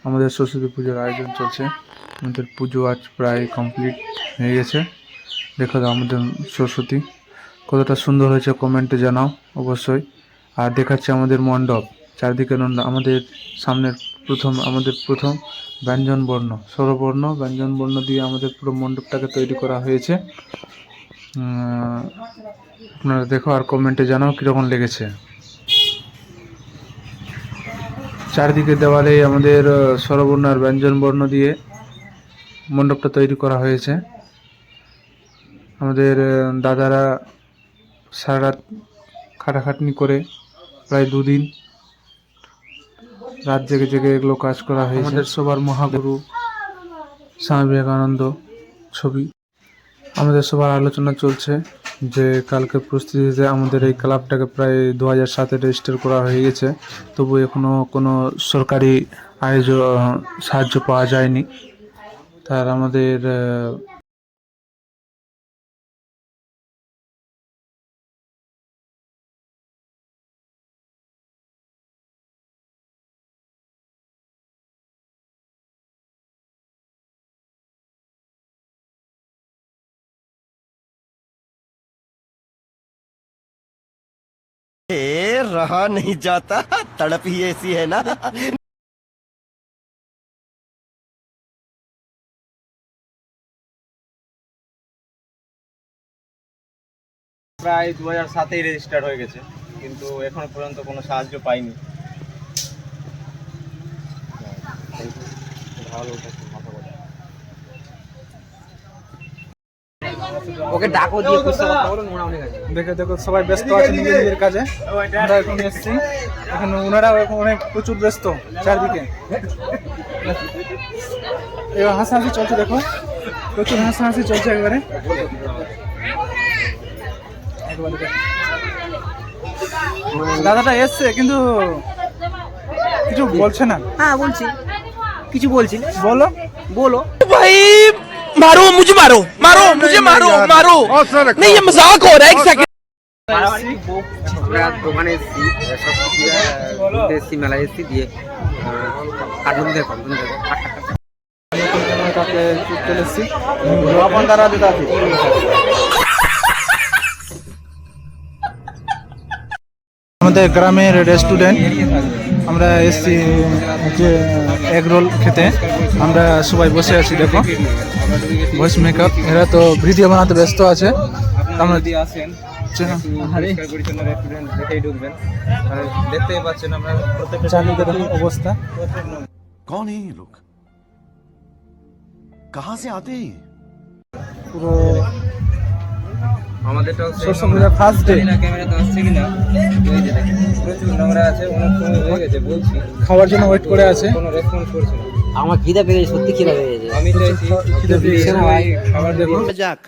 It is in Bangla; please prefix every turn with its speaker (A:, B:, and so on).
A: আমাদের সরস্বতী পুজোর আয়োজন চলছে। আমাদের পুজো আজ প্রায় কমপ্লিট হয়ে গেছে। দেখো আমাদের সরস্বতী কতটা সুন্দর হয়েছে, কমেন্টে জানাও অবশ্যই। আর দেখাচ্ছে আমাদের মণ্ডপ, চারদিকে আমাদের সামনের প্রথম ব্যঞ্জন বর্ণ, স্বরবর্ণ ব্যঞ্জন বর্ণ দিয়ে আমাদের পুরো মণ্ডপটাকে তৈরি করা হয়েছে। আপনারা দেখো আর কমেন্টে জানাও কীরকম লেগেছে। চারদিকে দেওয়ালে আমাদের স্বরবর্ণ আর ব্যঞ্জন বর্ণ দিয়ে মণ্ডপটা তৈরি করা হয়েছে। আমাদের দাদারা সারা রাত খাটাখাটনি করে প্রায় 2 দিন রাত জেগে জেগে এগুলো কাজ করা হয়েছে। আমাদের সবার মহাগুরু স্বামী বিবেকানন্দ ছবি। আমাদের সবার আলোচনা চলছে যে কালকের প্রস্তুতিতে আমাদের এই ক্লাবটাকে প্রায় 2007-এ রেজিস্টার করা হয়ে গেছে, তবু এখনও কোনো সরকারি সাহায্য পাওয়া যায়নি। তার আমাদের
B: रहा नहीं जाता, तड़प ही ऐसी है ना।
C: প্রায় 2007-এই রেজিস্টার হয়ে গেছে, কিন্তু এখনো পর্যন্ত কোনো সাহায্য পাইনি।
B: ওকে ডাকো দিয়ে খুশি কথা বলুন, ওরা অনেক আছে।
A: দেখো সবাই ব্যস্ত আছে নিজের কাজে। আমরা এখন এসেছি, এখন ওনারা অনেক প্রচুর ব্যস্ত চারদিকে। এবার হাসাহাসি চলছে, দেখো প্রচুর হাসাহাসি চলছে একবারে। দাদাটা এসছে কিন্তু কিছু বলছে না।
B: হ্যাঁ বলছি, কিছু বলছি।
A: বলো
B: বলো
D: भाई मारो मुझे, मारो मारो मुझे, मारो मारो नहीं, ये मजाक हो रहा है। एक सेकंड
B: দোকানে এসছি, এসছি মেলায় এসছি, দিয়ে কার্টুন দেখো
A: তাকে চলে এসছি আপন তারা দিতে আছে। আমাদের গ্রামের রেস্টুরেন্ট, আমরা এসছি যে এগ রোল খেতে। আমরা সবাই বসে আছি, দেখো ভয়েস মেকআপ, এরা তো ভিডিও বানাতে ব্যস্ত আছে। আমরা
C: আসেন পরিচ্ছন্ন রেস্টুরেন্ট দেখেই ঢুকবেন, দেখতেই পাচ্ছেন আমরা প্রত্যেকটা
A: চারদিকে দেখো অবস্থা।
E: कौन है ये लोग, कहां से आते हैं?
A: পুরো
C: আমাদেরটাও
A: সরস্বতী পূজার ফার্স্ট ডে।
C: ক্যামেরাতে আসছে কিনা, এই যে দেখেন প্রচুর নোংরা আছে, অনেক সময় হয়ে গেছে বলছি,
A: খাওয়ার জন্য ওয়েট করে আছে।
C: কোনো রেসপন্স করছে না।
B: আমার খিদে পেয়ে, সত্যি খিদে পেয়ে গেছে।
C: আমি চাইছি
A: খিদে পেয়ে গেছে,
C: ভাই খাবার দেখো
B: যাক